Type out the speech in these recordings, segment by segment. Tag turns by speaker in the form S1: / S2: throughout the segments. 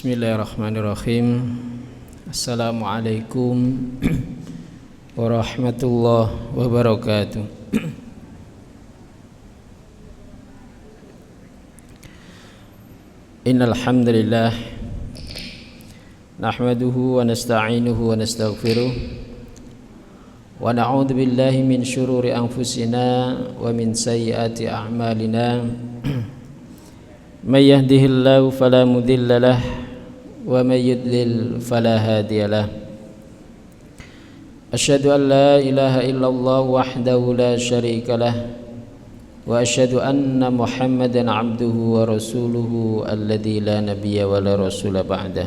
S1: Bismillahirrahmanirrahim. Assalamualaikum warahmatullahi wabarakatuh. Innal hamdalillah nahmaduhu wa nasta'inuhu wa nastaghfiruh wa na'udzu billahi min syururi anfusina wa min sayyiati a'malina. May yahdihillahu fala mudilla lahu wa may yudlil fala hadiya lahu. Asyhadu an la ilaha illallah wahdahu la syarika lahu wa asyhadu anna Muhammadan abduhu wa rasuluhu alladzi la nabiyya wa la rasula ba'dah.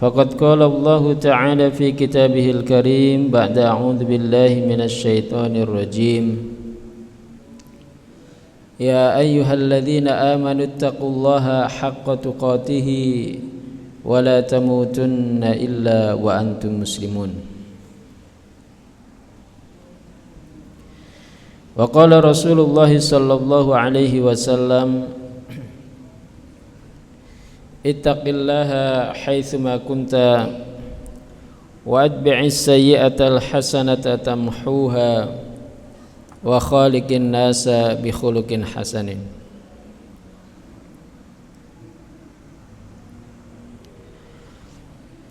S1: Faqad qala Allah ta'ala fi kitabihil karim ba'da a'udzu billahi minasy syaithanir rajim. Ya ayyuhalladzina amanu taqullaha haqqa tuqatih wa la tamutunna illa wa antum muslimun. Wa qala Rasulullah sallallahu alaihi wasallam, ittaqillaha haitsuma kunta wa atbi'is sayyi'atal hasanata tamhuha wa khaliqin nasa bi khuluqin hasanin.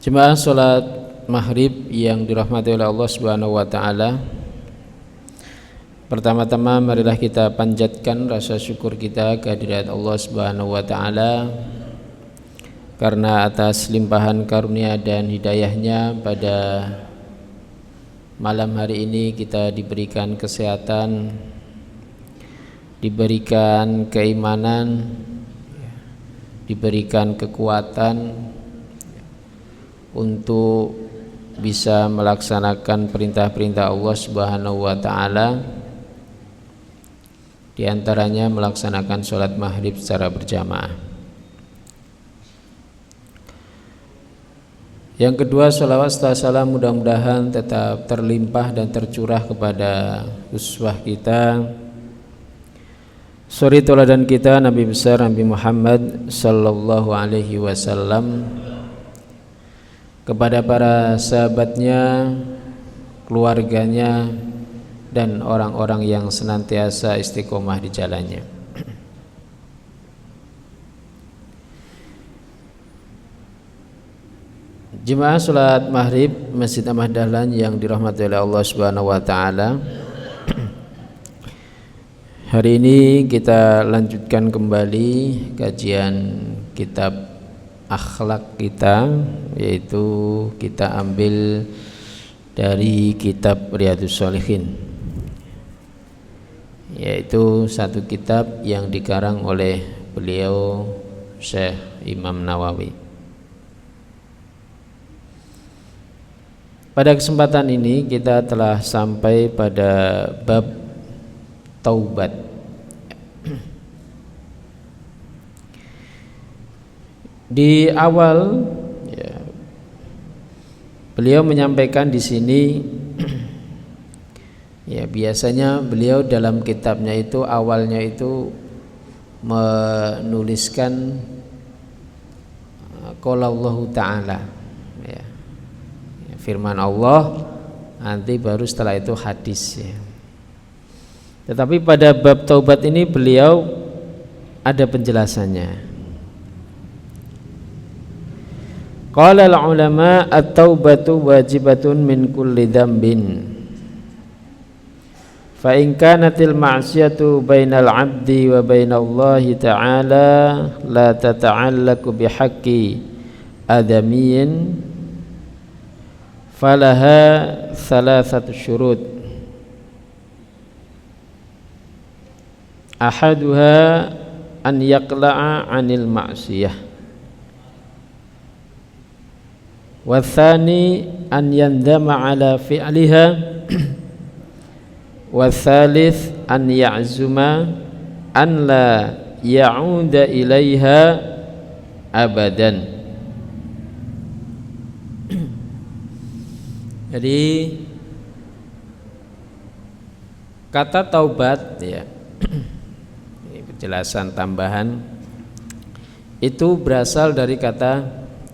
S1: Jemaah salat maghrib yang dirahmati oleh Allah Subhanahu wa taala, pertama-tama marilah kita panjatkan rasa syukur kita kehadirat Allah Subhanahu wa taala karena atas limpahan karunia dan hidayahnya pada malam hari ini kita diberikan kesehatan, diberikan keimanan, diberikan kekuatan untuk bisa melaksanakan perintah-perintah Allah Subhanahu wa taala, di antaranya melaksanakan sholat maghrib secara berjamaah. Yang kedua, sholawat serta salam mudah-mudahan tetap terlimpah dan tercurah kepada uswah kita, suri teladan kita, Nabi besar Nabi Muhammad sallallahu alaihi wasallam, kepada para sahabatnya, keluarganya, dan orang-orang yang senantiasa istiqomah di jalannya. Jemaah salat maghrib Masjid Ahmad Dahlan yang dirahmati oleh Allah Subhanahu wa taala. Hari ini kita lanjutkan kembali kajian kitab akhlak kita, yaitu kita ambil dari kitab Riyadhus Shalihin, yaitu satu kitab yang dikarang oleh beliau Syekh Imam Nawawi. Pada kesempatan ini kita telah sampai pada bab taubat. Di awal beliau menyampaikan di sini biasanya beliau dalam kitabnya itu awalnya itu menuliskan qala Allah Ta'ala, firman Allah, nanti baru setelah itu hadis ya. Tetapi pada bab taubat ini beliau ada penjelasannya. Qala al-ulama at-taubatu wajibatun min kulli dzambin. Fa in kanatil ma'siyatu bainal 'abdi wa bainallahi ta'ala la tata'allaqu bihaqqi adamiyyin falaha thalathatu syurut. Ahaduha an yaqla'a 'anil ma'siyah, wa tsani an yandama 'ala fi'liha, wa tsalits an ya'zuma an la ya'uda ilaiha abadan. Jadi kata taubat ya, ini penjelasan tambahan. itu berasal dari kata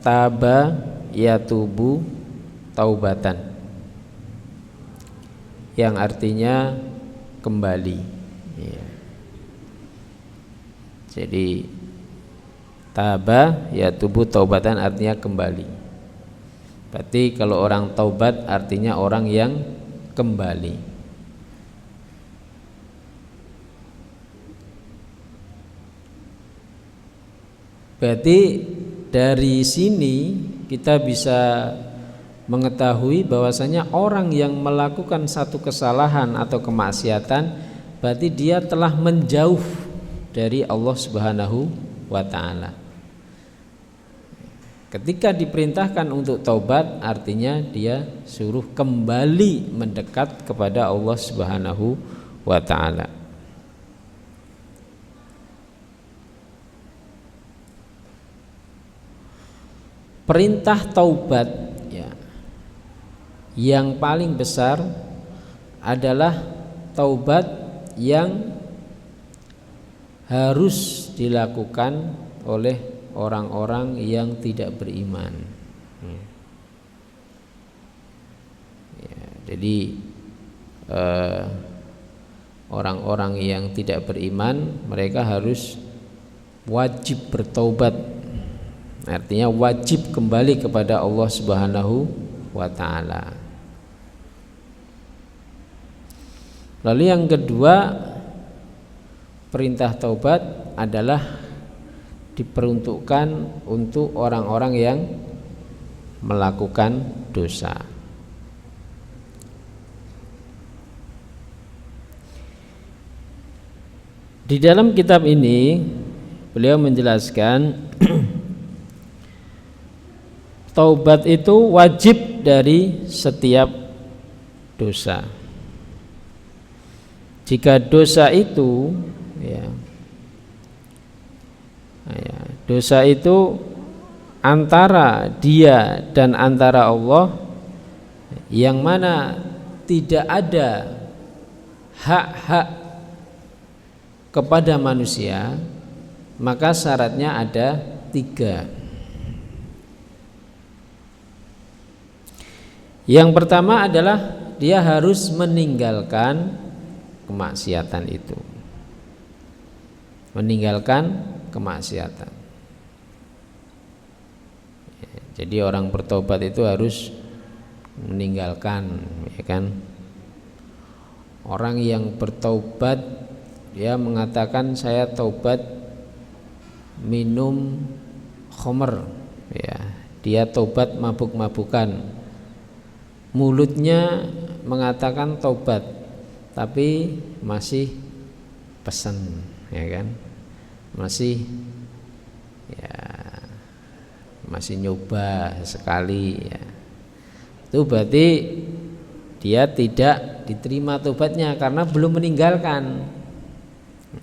S1: taba yatubu taubatan, yang artinya kembali. Ya. Jadi taba yatubu taubatan artinya kembali. Berarti kalau orang taubat artinya orang yang kembali. Berarti dari sini kita bisa mengetahui bahwasanya orang yang melakukan satu kesalahan atau kemaksiatan berarti dia telah menjauh dari Allah Subhanahu wa taala. Ketika diperintahkan untuk taubat artinya dia suruh kembali mendekat kepada Allah Subhanahu wa taala. Perintah taubat ya, yang paling besar adalah taubat yang harus dilakukan oleh orang-orang yang tidak beriman. Ya, jadi orang-orang yang tidak beriman mereka harus wajib bertaubat. Artinya wajib kembali kepada Allah Subhanahu wa taala. Lalu yang kedua, perintah taubat adalah diperuntukkan untuk orang-orang yang melakukan dosa. Di dalam kitab ini beliau menjelaskan taubat itu wajib dari setiap dosa. Jika dosa itu dosa itu antara dia dan antara Allah, yang mana tidak ada hak-hak kepada manusia, maka syaratnya ada 3. Yang pertama adalah dia harus meninggalkan kemaksiatan itu. Meninggalkan kemaksiatan. Jadi orang bertobat itu harus meninggalkan, ya kan? Orang yang bertobat dia mengatakan saya taubat minum khamr, ya. Dia tobat mabuk-mabukan. Mulutnya mengatakan taubat, tapi masih pesen, ya kan? Masih nyoba sekali, ya. Itu berarti dia tidak diterima taubatnya karena belum meninggalkan.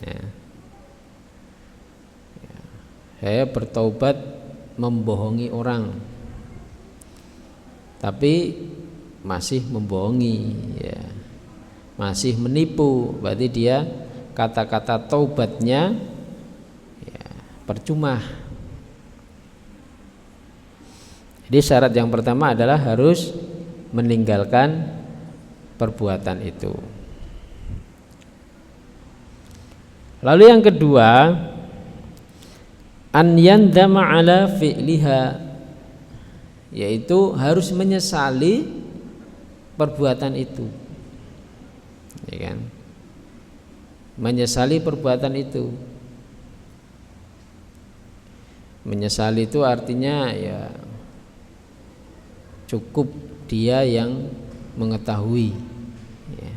S1: Ya. Saya bertaubat membohongi orang, tapi masih membohongi, ya, masih menipu, berarti dia kata-kata taubatnya ya, percuma. Jadi syarat yang pertama adalah harus meninggalkan perbuatan itu. Lalu yang kedua, an yandama ala fi'liha, yaitu harus menyesali perbuatan itu, ya kan? Menyesali perbuatan itu. Menyesali itu artinya ya cukup dia yang mengetahui, ya.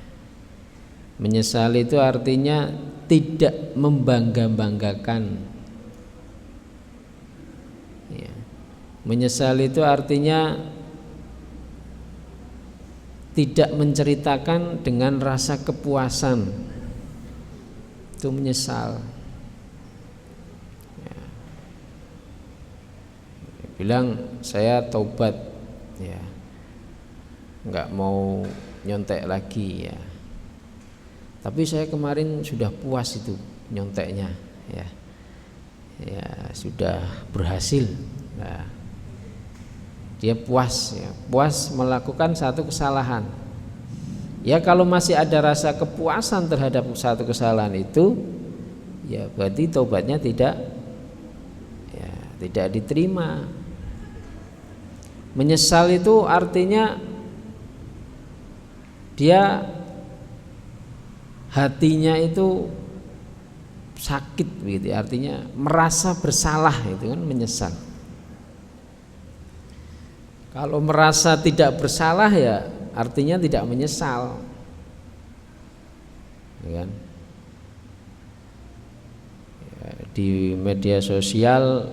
S1: Menyesali itu artinya tidak membangga-banggakan, ya. Menyesali itu artinya tidak menceritakan dengan rasa kepuasan, itu menyesal, ya. Bilang saya taubat, ya, nggak mau nyontek lagi, ya, tapi saya kemarin sudah puas itu nyonteknya, ya. ya sudah berhasil. Nah, dia puas ya, puas melakukan satu kesalahan. Ya kalau masih ada rasa kepuasan terhadap satu kesalahan itu, ya berarti taubatnya tidak diterima. Menyesal itu artinya dia hatinya itu sakit begitu, artinya merasa bersalah, itu kan menyesal. Kalau merasa tidak bersalah ya artinya tidak menyesal, ya kan? Ya, di media sosial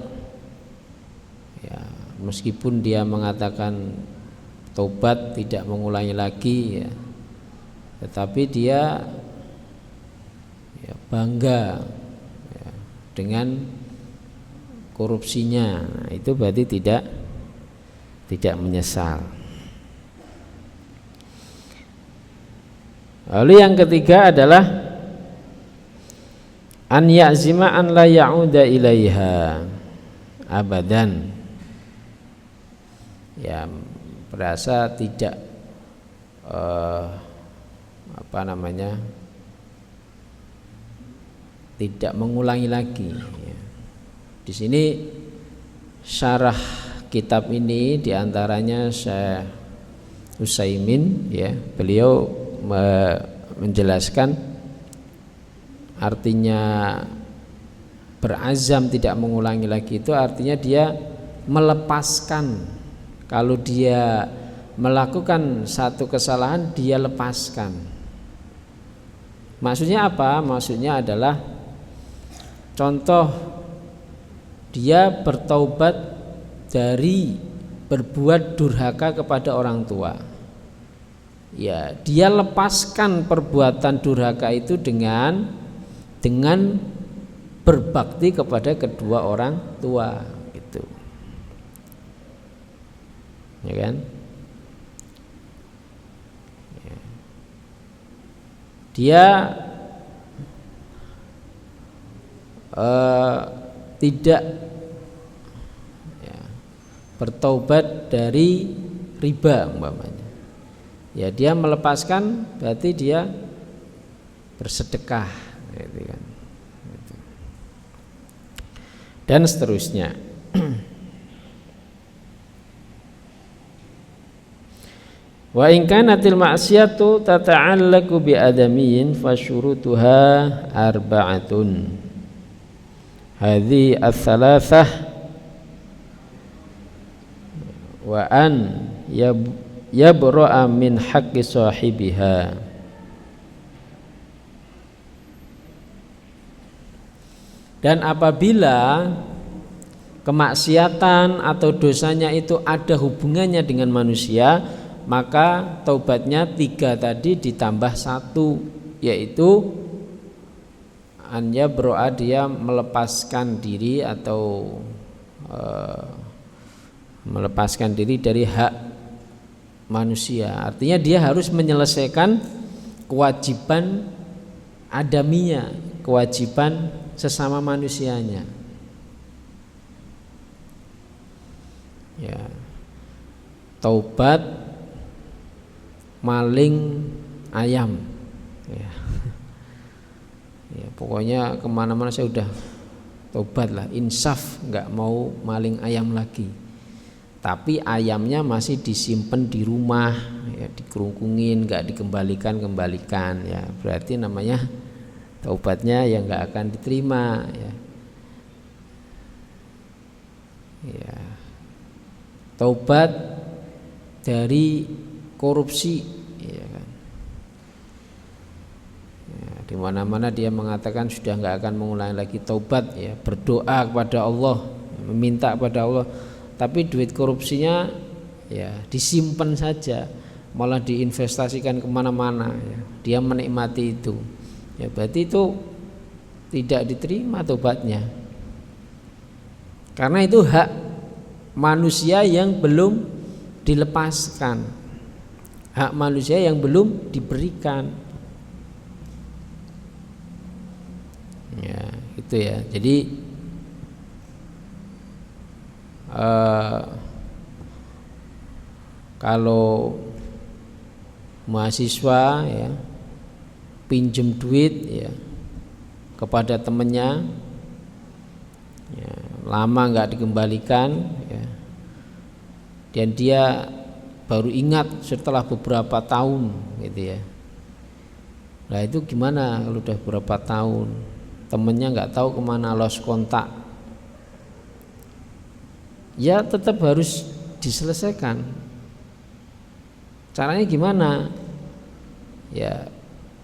S1: ya, meskipun dia mengatakan taubat tidak mengulangi lagi ya, tetapi dia ya, bangga ya, dengan korupsinya. Nah, itu berarti tidak menyesal. Lalu yang ketiga adalah an ya'zima an la ya'uda ilaiha abadan. Ya, merasa tidak tidak mengulangi lagi. Ya. Di sini syarah kitab ini diantaranya Syekh Utsaimin, ya, beliau menjelaskan artinya berazam tidak mengulangi lagi itu artinya dia melepaskan. Kalau dia melakukan satu kesalahan dia lepaskan. Maksudnya apa? Maksudnya adalah contoh dia bertaubat dari berbuat durhaka kepada orang tua. Ya, dia lepaskan perbuatan durhaka itu dengan berbakti kepada kedua orang tua, gitu. Ya kan? Ya. Dia tidak ya, bertaubat dari riba umpamanya. Ya, dia melepaskan berarti dia bersedekah, gitu kan. Dan seterusnya. Wa in kanatil ma'siyatu tata'allaqu bi adamiyin fasyurutuha arba'atun. Hadhi ats-tsalatsah wa an yabra'a min haqqi sahibiha. Dan apabila kemaksiatan atau dosanya itu ada hubungannya dengan manusia, maka taubatnya 3 tadi ditambah 1, yaitu an yabra'a, dia melepaskan diri atau melepaskan diri dari hak manusia. Artinya dia harus menyelesaikan kewajiban adaminya, kewajiban sesama manusianya. Ya. Taubat maling ayam. Ya. Ya, pokoknya kemana-mana saya udah taubat lah, insaf, nggak mau maling ayam lagi. Tapi ayamnya masih disimpan di rumah, ya, dikerungkungin, nggak dikembalikan ya, berarti namanya taubatnya yang nggak akan diterima, ya. Ya. Taubat dari korupsi, ya kan. Ya, di mana-mana dia mengatakan sudah nggak akan mengulangi lagi, taubat, ya, berdoa kepada Allah, meminta kepada Allah. Tapi duit korupsinya ya disimpan saja, malah diinvestasikan kemana-mana, ya. Dia menikmati itu, ya berarti itu tidak diterima taubatnya, karena itu hak manusia yang belum dilepaskan, hak manusia yang belum diberikan, ya itu ya. Jadi kalau mahasiswa ya pinjem duit ya kepada temennya ya, lama nggak dikembalikan ya, dan dia baru ingat setelah beberapa tahun gitu ya. Nah itu gimana kalau udah beberapa tahun temennya nggak tahu kemana, lost kontak, ya tetap harus diselesaikan. Caranya gimana? Ya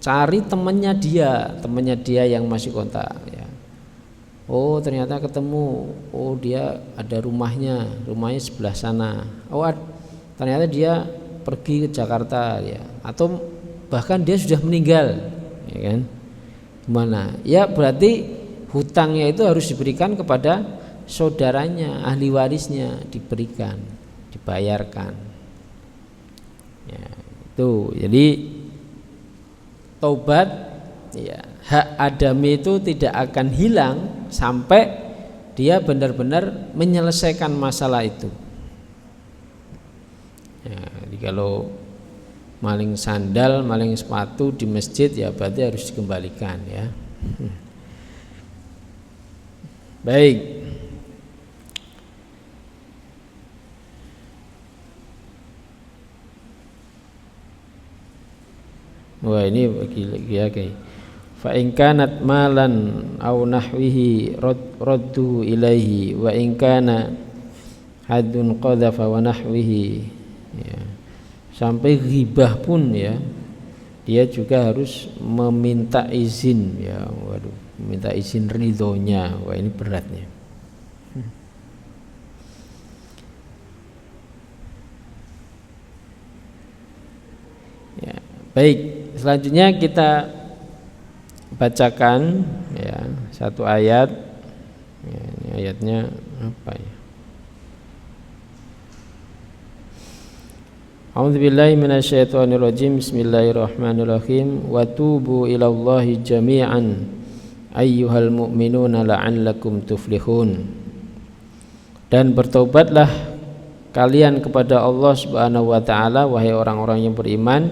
S1: cari temennya dia yang masih kontak ya. Oh ternyata ketemu, oh dia ada rumahnya sebelah sana. Oh ternyata dia pergi ke Jakarta ya, atau bahkan dia sudah meninggal ya kan. Gimana? Ya berarti hutangnya itu harus diberikan kepada saudaranya, ahli warisnya, diberikan, dibayarkan ya, itu. Jadi taubat ya, hak adami itu tidak akan hilang sampai dia benar-benar menyelesaikan masalah itu ya. Jadi kalau maling sandal, maling sepatu di masjid ya berarti harus dikembalikan ya. Baik. Wah ini bagi ya kayak fa in kanat malan aw nahwihi raddu ilaihi wa in kana hadun qadhafa wa nahwihi ya. Sampai ghibah pun ya dia juga harus meminta izin ya. Waduh, meminta izin ridhonya. Wah ini beratnya. Ya, baik, selanjutnya kita bacakan ya satu ayat ya, ini ayatnya apa ya? A'udzubillahi minasyaitonirrajim. Bismillahirrahmanirrahim. Wa tubu ilallahi jami'an ayyuhal mu'minuna la'allakum tuflihun. Dan bertobatlah kalian kepada Allah Subhanahu wa taala wahai orang-orang yang beriman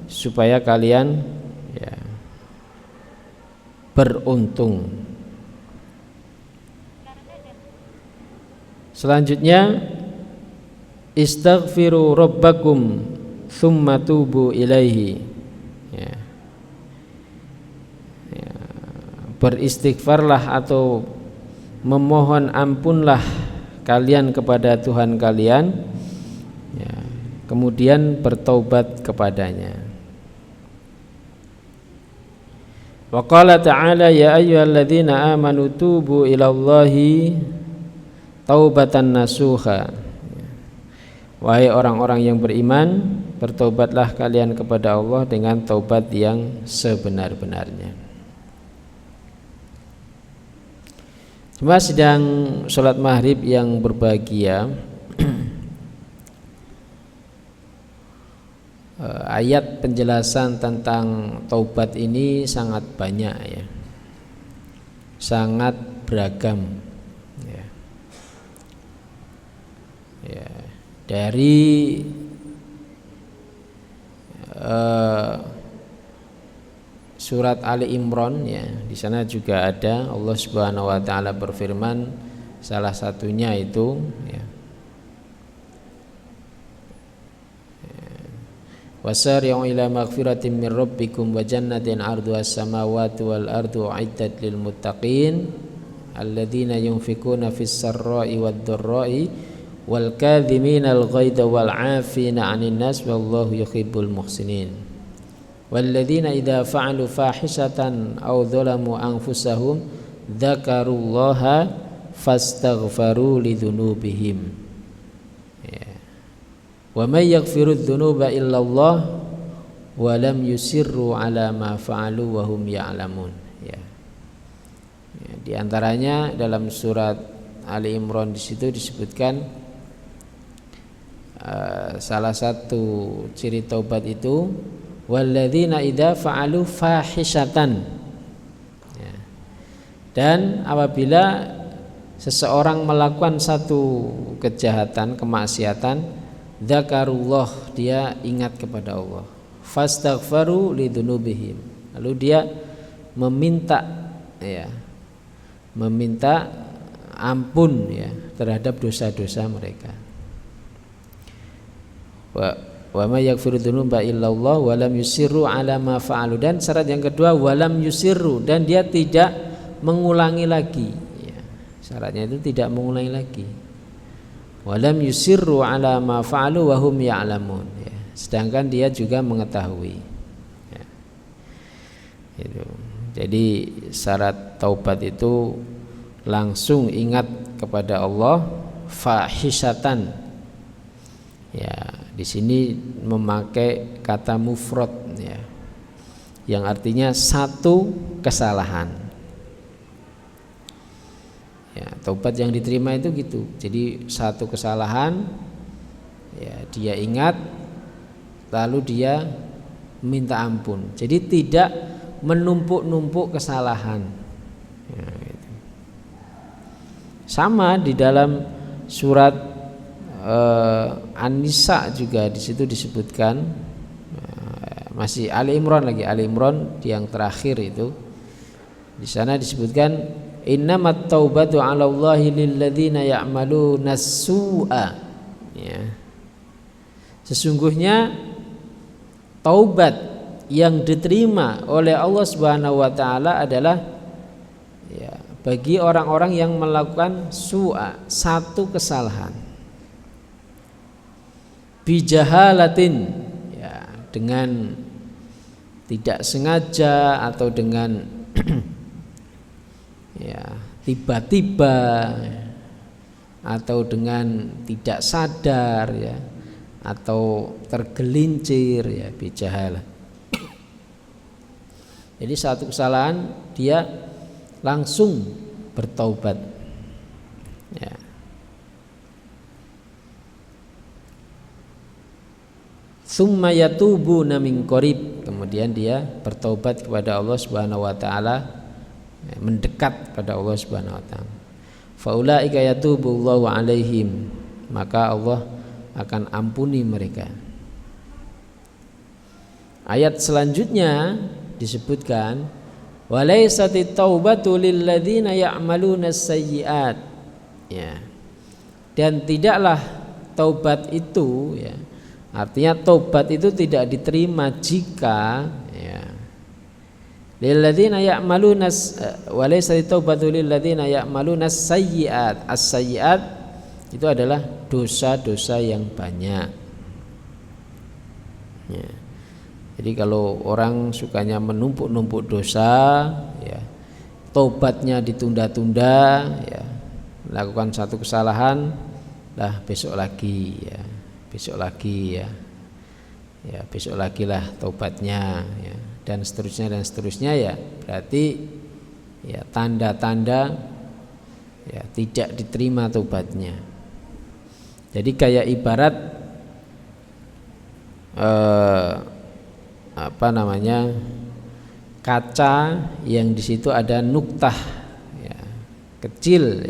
S1: supaya kalian ya beruntung. Selanjutnya istaghfiru rabbakum thumma tubu ilaihi ya. Ya, beristighfarlah atau memohon ampunlah kalian kepada Tuhan kalian ya, kemudian bertaubat kepadanya. Wa qala ta'ala ya ayyuhalladzina amanu tubu ilallahi taubatan nasuha. Wahai orang-orang yang beriman, bertobatlah kalian kepada Allah dengan taubat yang sebenar-benarnya. Cuma sedang sholat maghrib yang berbahagia, ayat penjelasan tentang taubat ini sangat banyak ya, sangat beragam ya. Ya. Dari surat Ali Imran ya, di sana juga ada Allah Subhanahu wa taala berfirman, salah satunya itu ya, wasari'u ila maghfiratin min rabbikum wa jannatin 'arduhas samawati wal ardu 'iddat lil muttaqin alladzina yunfikuna fis sarra'i wad dharra'i wal kadhiminal ghaidha wal 'afina 'anil nas wallahu yuhibbul muhsinin walladzina idza fa'alu fahishatan aw dzalamu anfusahum dzakarullaha fastaghfaru lidzunubihim ya. Wa may yaghfirudz dzunuba illallah wa lam yusirru 'ala ma fa'alu wa hum ya'lamun ya. Ya, di antaranya dalam surat Ali Imran di situ disebutkan salah satu ciri taubat itu walladzina idza fa'alu fahishatan ya. Dan apabila seseorang melakukan satu kejahatan, kemaksiatan, dzakarullah, dia ingat kepada Allah, fastaghfaru lidzunubihim, lalu dia meminta ampun terhadap dosa-dosa mereka. Wa may yaghfiru dzunuba illallah wa lam yusirru ala ma fa'alu, dan syarat yang kedua walam yusirru, dan dia tidak mengulangi lagi. Syaratnya itu tidak mengulangi lagi. Walam yusirru ala ma fa'alu wa hum ya'lamun, sedangkan dia juga mengetahui. Itu. Jadi syarat taubat itu langsung ingat kepada Allah, fahisatan. Di sini memakai kata mufrad, yang artinya satu kesalahan. Taubat yang diterima itu gitu. Jadi satu kesalahan, dia ingat, lalu dia minta ampun. Jadi tidak menumpuk-numpuk kesalahan. Gitu. Sama di dalam surat An-Nisa juga di situ disebutkan, masih Ali Imran yang terakhir itu. Di sana disebutkan innamat taubatu 'ala Allahi lilladzina ya'maluna as-su'a. Sesungguhnya taubat yang diterima oleh Allah Subhanahu wa taala adalah bagi orang-orang yang melakukan su'a, satu kesalahan, bijahalatin, dengan tidak sengaja atau dengan tiba-tiba atau dengan tidak sadar, atau tergelincir, bijahalah. Jadi satu kesalahan dia langsung bertaubat. Tsumma yatubuna min qarib, kemudian dia bertaubat kepada Allah Subhanahu wa taala, mendekat pada Allah Subhanahu wa taala. Faulaika yatubullahu alaihim, maka Allah akan ampuni mereka. Ayat selanjutnya disebutkan walaisatit taubatu lilladzina ya'maluna as-sayyi'at, dan tidaklah taubat itu, artinya taubat itu tidak diterima jika lilladzina ya'maluna walaisatit taubatu lilladzina ya'maluna as-sayyi'at. As-sayyi'at itu adalah dosa-dosa yang banyak. Jadi kalau orang sukanya menumpuk-numpuk dosa, taubatnya ditunda-tunda, melakukan satu kesalahan, besok lagi, besok lagi lah taubatnya, dan seterusnya, berarti tanda-tanda tidak diterima taubatnya. Jadi kayak ibarat kaca yang di situ ada nuktah, kecil,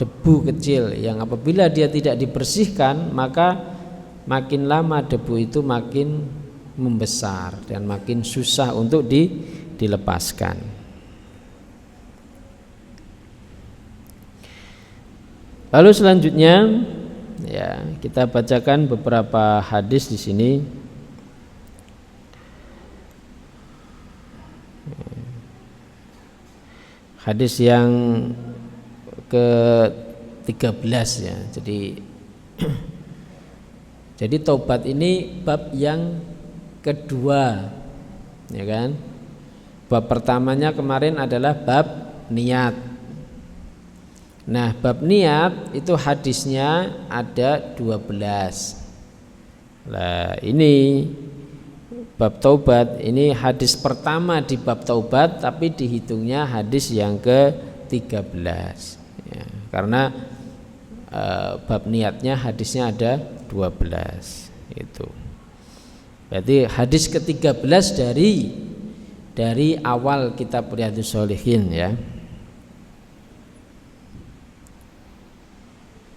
S1: debu kecil, yang apabila dia tidak dibersihkan maka makin lama debu itu makin membesar dan makin susah untuk dilepaskan. Lalu selanjutnya kita bacakan beberapa hadis di sini. Hadis yang ke-13 Jadi taubat ini bab yang kedua, Bab pertamanya kemarin adalah bab niat. Nah, bab niat itu hadisnya ada 12. Nah, ini bab taubat, ini hadis pertama di bab taubat, tapi dihitungnya hadis yang ke-13, karena bab niatnya hadisnya ada 12 itu. Berarti hadis ke-13 dari awal kitab Riyadhus Shalihin,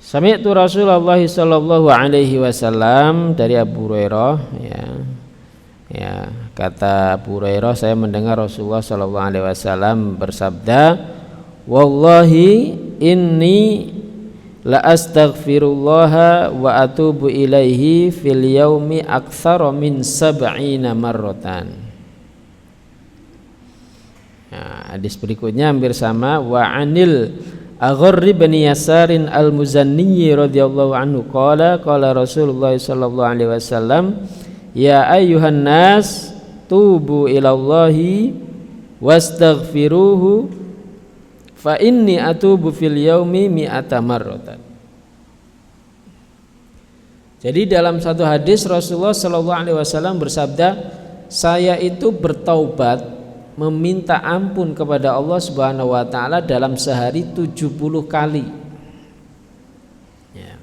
S1: Sami'tu Rasulullah sallallahu alaihi wasallam, dari Abu Hurairah, ya, kata Abu Hurairah, saya mendengar Rasulullah sallallahu alaihi wasallam bersabda, wallahi inni la astaghfirullah wa atubu ilaihi fil yaumi aktsara min sab'ina marratan. Nah, hadis berikutnya hampir sama. Wa anil Agharr bin Yasarin al-Muzanni radhiyallahu anhu qala Rasulullah sallallahu alaihi wasallam, ya ayyuhan nas tubu ilallahi wastaghfiruhu fa inni atubu fil yaumi mi'ata marratan. Jadi dalam satu hadis Rasulullah sallallahu alaihi wasallam bersabda, saya itu bertaubat, meminta ampun kepada Allah Subhanahu wa taala dalam sehari 70 kali. Ya,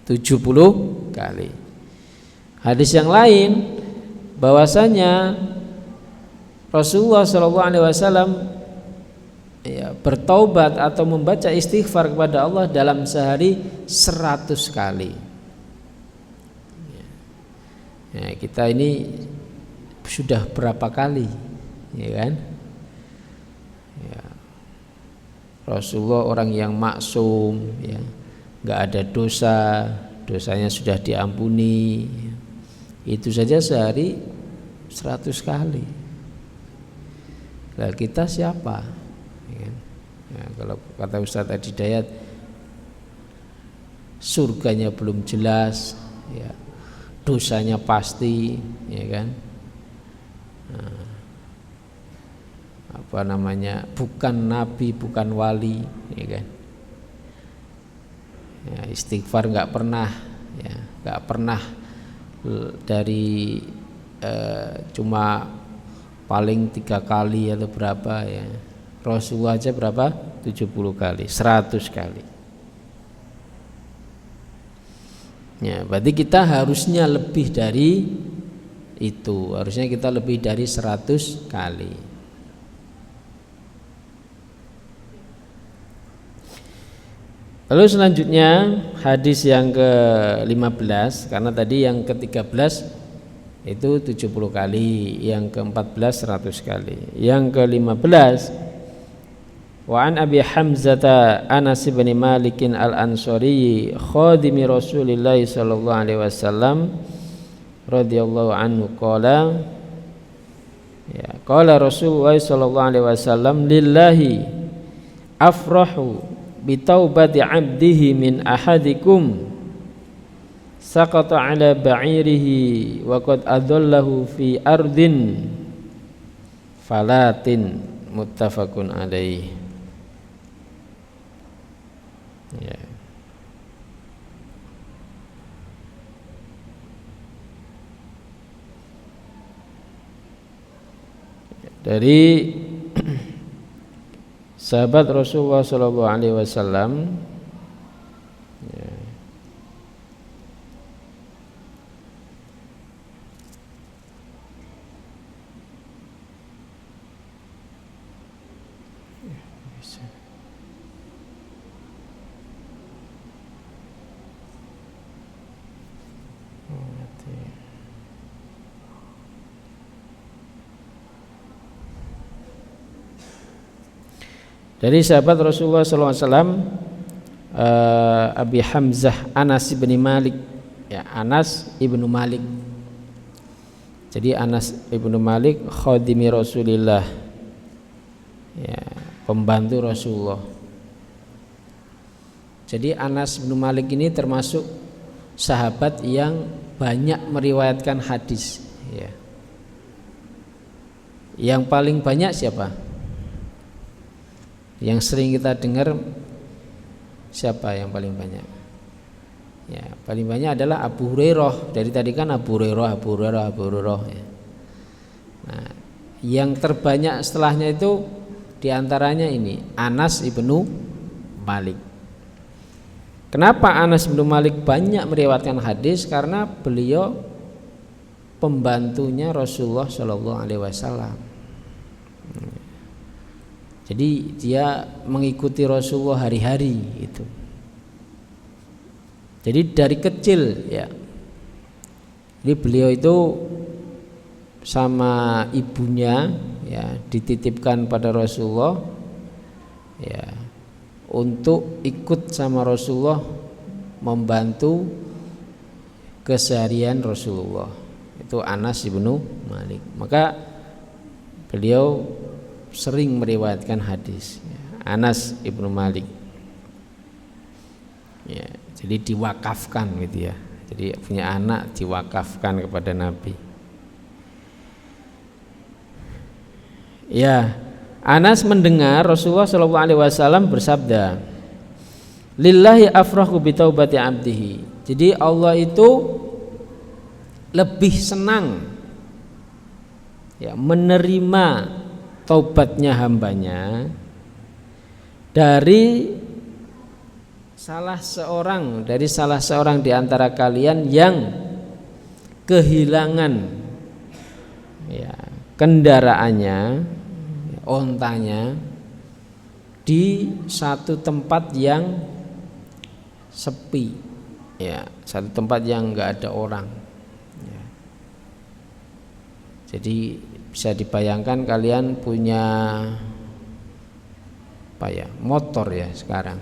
S1: 70 kali. Hadis yang lain bahwasanya Rasulullah sallallahu alaihi wasallam bertaubat atau membaca istighfar kepada Allah dalam sehari 100 kali. Ya, kita ini sudah berapa kali? Ya kan? Ya. Rasulullah orang yang maksum, ya, nggak ada dosa, dosanya sudah diampuni. Itu saja sehari 100 kali. Nah, kita siapa? Ya kan? Nah, kalau kata Ustadz Adi Dayat, surganya belum jelas, ya, dosanya pasti, ya kan? Nah, apa namanya, bukan nabi, bukan wali, ya kan? Ya, istighfar nggak pernah, ya, nggak pernah dari cuma paling 3 kali atau berapa, ya. Rasulullah aja berapa? 70 kali, 100 kali. Ya, berarti kita harusnya lebih dari itu, harusnya kita lebih dari 100 kali. Lalu selanjutnya hadis yang ke-15, karena tadi yang ke-13 itu 70 kali, yang ke-14 100 kali. Yang ke-15, wa an Abi Hamzah Anas bin Malik al-Ansari khadimi Rasulillah sallallahu alaihi wasallam radhiyallahu anhu qala, ya, qala Rasulullah sallallahu alaihi wasallam, lillahi afrahu bitaubati abdihi min ahadikum saqata ala ba'irihi wa qad adallahu fi ardin falatin, muttafaqun alaih. Ya. Dari sahabat Rasulullah sallallahu alaihi wasallam, ya, dari sahabat Rasulullah SAW, Abi Hamzah Anas bin Malik, ya, Anas ibnu Malik. Jadi Anas ibnu Malik khadimi Rasulillah, ya, pembantu Rasulullah. Jadi Anas bin Malik ini termasuk sahabat yang banyak meriwayatkan hadis, ya. Yang paling banyak siapa? Yang sering kita dengar siapa yang paling banyak? Ya, paling banyak adalah Abu Hurairah. Dari tadi kan Abu Hurairah. Ya. Nah, yang terbanyak setelahnya itu diantaranya ini Anas ibnu Malik. Kenapa Anas ibnu Malik banyak meriwayatkan hadis? Karena beliau pembantunya Rasulullah Shallallahu Alaihi Wasallam. Jadi dia mengikuti Rasulullah hari-hari itu. Jadi dari kecil ya. Jadi beliau itu sama ibunya ya dititipkan pada Rasulullah ya untuk ikut sama Rasulullah membantu keseharian Rasulullah. Itu Anas ibnu Malik. Maka beliau sering meriwayatkan hadis ya. Anas ibnu Malik ya, jadi diwakafkan gitu ya. Jadi punya anak diwakafkan kepada Nabi. Ya, Anas mendengar Rasulullah SAW bersabda, "Lillahi afrahu bi taubati 'abdihi." Jadi Allah itu lebih senang ya menerima taubatnya hambanya dari salah seorang di antara kalian yang kehilangan ya kendaraannya, ontanya di satu tempat yang sepi ya, satu tempat yang enggak ada orang ya. Jadi bisa dibayangkan kalian punya apa ya, motor ya sekarang.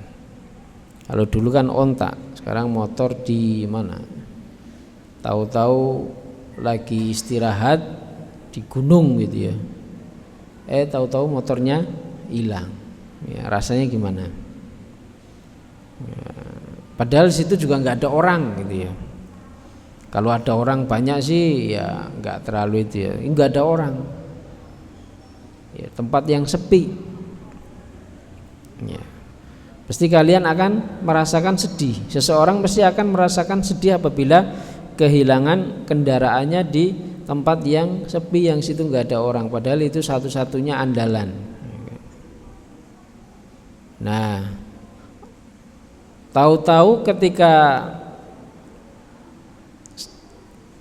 S1: Kalau dulu kan onta, sekarang motor di mana? Tahu-tahu lagi istirahat di gunung gitu ya. Tahu-tahu motornya hilang. Ya, rasanya gimana? Ya, padahal situ juga nggak ada orang gitu ya. Kalau ada orang banyak sih ya nggak terlalu itu ya. Nggak ada orang. Ya, tempat yang sepi. Ya. Pasti kalian akan merasakan sedih. Seseorang pasti akan merasakan sedih apabila kehilangan kendaraannya di tempat yang sepi, yang situ nggak ada orang. Padahal itu satu-satunya andalan. Nah, tahu-tahu ketika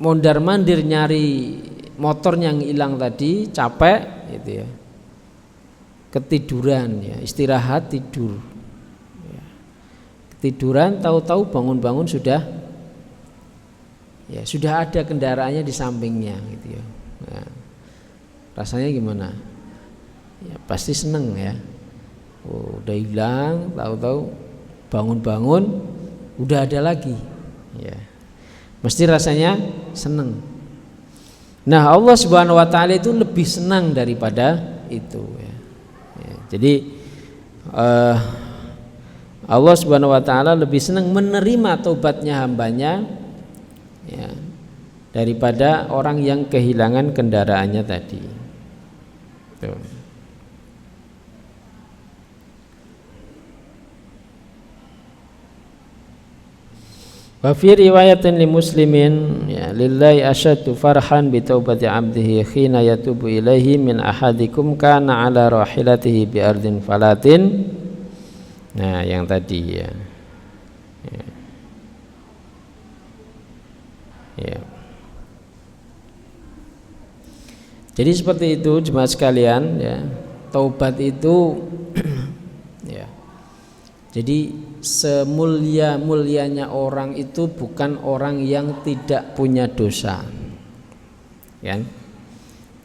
S1: mondar-mandir nyari motor yang hilang tadi, capek, gitu ya, ketiduran, ya, istirahat tidur. Tiduran, tahu-tahu bangun-bangun sudah ada kendaraannya di sampingnya gitu ya. Nah, rasanya gimana? Ya pasti seneng ya. Udah hilang, tahu-tahu bangun-bangun udah ada lagi. Ya. Mesti rasanya seneng. Nah, Allah Subhanahu wa taala itu lebih senang daripada itu ya. Ya, jadi Allah Subhanahu wa taala lebih senang menerima taubatnya hambanya ya, daripada orang yang kehilangan kendaraannya tadi. Tuh. Wa fi riwayatin li muslimin ya lillahi asyaddu farhan bi taubati 'abdihi khina yatubu ilaihi min ahadikum kana ala rahilatihi bi ardin falatin. Nah, yang tadi ya. Ya. Ya. Jadi seperti itu jemaah sekalian ya. Taubat itu ya. Jadi semulia-mulianya orang itu bukan orang yang tidak punya dosa. Ya.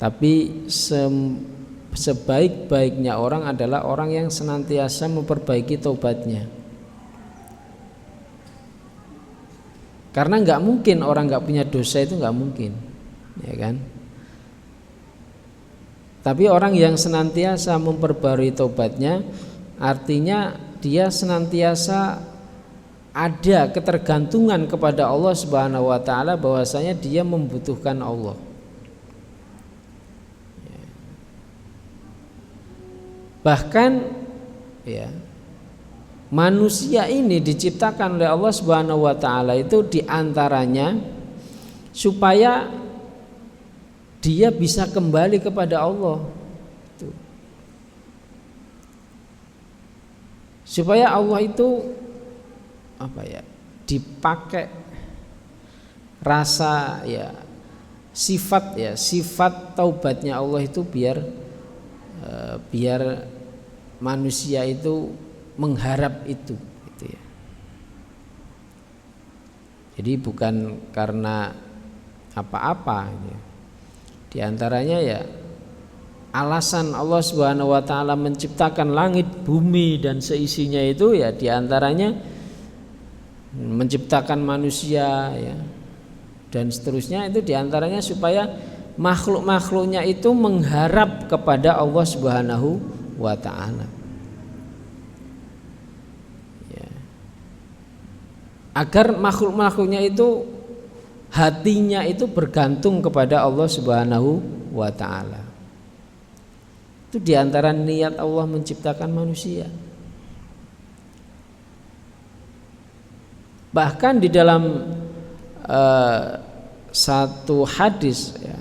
S1: Tapi sebaik-baiknya orang adalah orang yang senantiasa memperbaiki taubatnya. Karena nggak mungkin orang nggak punya dosa, itu nggak mungkin, ya kan? Tapi orang yang senantiasa memperbarui taubatnya, artinya dia senantiasa ada ketergantungan kepada Allah Subhanahu wa taala, bahwasanya dia membutuhkan Allah. Bahkan ya, manusia ini diciptakan oleh Allah Subhanahu wa taala itu diantaranya supaya dia bisa kembali kepada Allah. Supaya Allah itu apa ya, dipakai rasa ya, sifat taubatnya Allah itu biar manusia itu mengharap itu gitu ya. Jadi bukan karena apa-apa ya. Di antaranya ya alasan Allah Subhanahu wa taala menciptakan langit, bumi dan seisinya itu ya di antaranya menciptakan manusia ya dan seterusnya, itu di antaranya supaya makhluk-makhluknya itu mengharap kepada Allah Subhanahu wa taala. Ya. Agar makhluk-makhluknya itu hatinya itu bergantung kepada Allah Subhanahu wa taala. Itu diantara niat Allah menciptakan manusia. Bahkan di dalam satu hadis ya,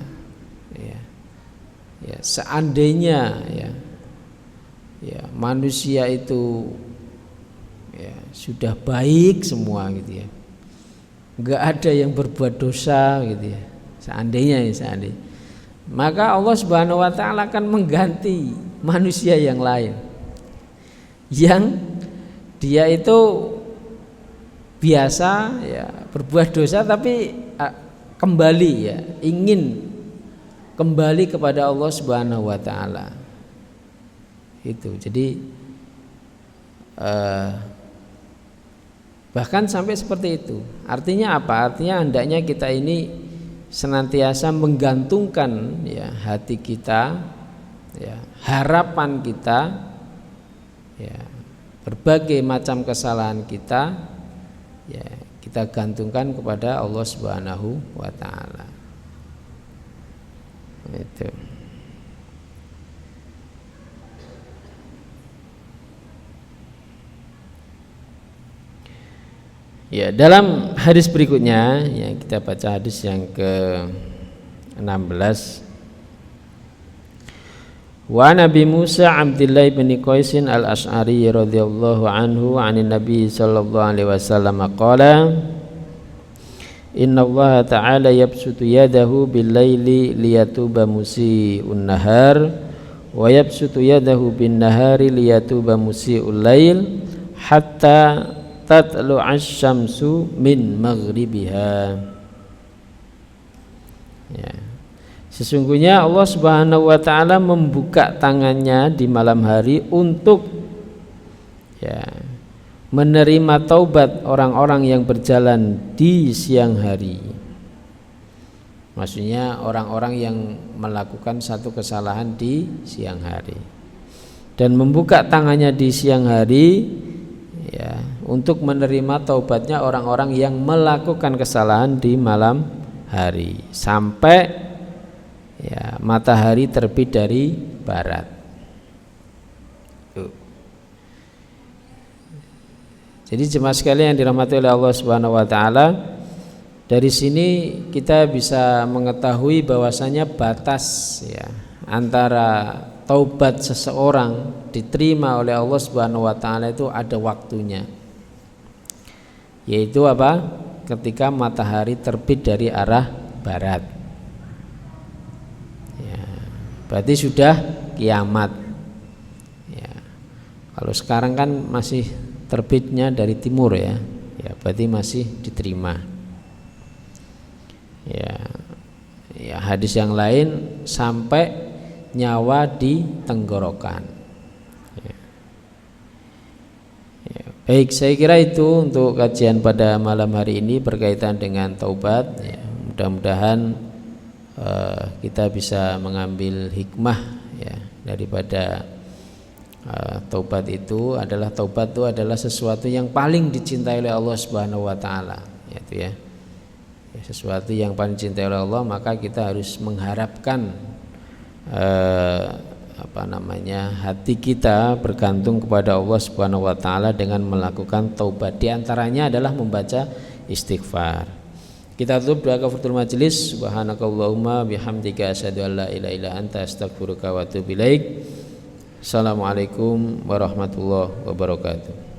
S1: seandainya ya manusia itu ya sudah baik semua gitu ya, nggak ada yang berbuat dosa gitu ya, seandainya, maka Allah Subhanahu wa taala akan mengganti manusia yang lain yang dia itu biasa ya berbuat dosa tapi kembali ya ingin kembali kepada Allah Subhanahu wa taala. Itu. Jadi bahkan sampai seperti itu. Artinya apa? Artinya hendaknya kita ini senantiasa menggantungkan ya hati kita, ya harapan kita, ya berbagai macam kesalahan kita, ya kita gantungkan kepada Allah Subhanahu wa taala. Itu. Ya, dalam hadis berikutnya ya kita baca hadis yang ke-16. Wa Nabi Musa Abdullah bin Qaisin al-Asy'ari radhiyallahu anhu 'anin Nabi sallallahu alaihi wasallam qala Inna Allah ta'ala yabsutu yadahu bil-laili liyatuba musii'un nahar wa yabsutu yadahu bin-nahari liyatuba musii'ul lail hatta tatlu asy-syamsu min maghribiha. Ya. Sesungguhnya Allah Subhanahu wa taala membuka tangannya di malam hari untuk ya menerima taubat orang-orang yang berjalan di siang hari. Maksudnya orang-orang yang melakukan satu kesalahan di siang hari. Dan membuka tangannya di siang hari ya untuk menerima taubatnya orang-orang yang melakukan kesalahan di malam hari sampai ya matahari terbit dari barat. Jadi jemaah sekalian yang dirahmati oleh Allah Subhanahu wa taala, dari sini kita bisa mengetahui bahwasanya batas ya antara taubat seseorang diterima oleh Allah Subhanahu wa taala itu ada waktunya. Yaitu apa? Ketika matahari terbit dari arah barat. Ya, berarti sudah kiamat. Ya. Kalau sekarang kan masih terbitnya dari timur ya. Ya, berarti masih diterima. Ya. Ya, hadis yang lain sampai nyawa di tenggorokan. Ya. Ya, baik, saya kira itu untuk kajian pada malam hari ini berkaitan dengan taubat. Ya, mudah-mudahan kita bisa mengambil hikmah ya daripada taubat itu adalah sesuatu yang paling dicintai oleh Allah Subhanahu wa taala, yaitu ya sesuatu yang paling dicintai oleh Allah, maka kita harus mengharapkan hati kita bergantung kepada Allah Subhanahu wa taala dengan melakukan taubat. Di antaranya adalah membaca istighfar. Kita tutup doa kafaratul majelis. Subhanakallahumma bihamdika asyhadu an la ilaha illa anta astaghfiruka wa atubu ilaik. Assalamualaikum warahmatullahi wabarakatuh.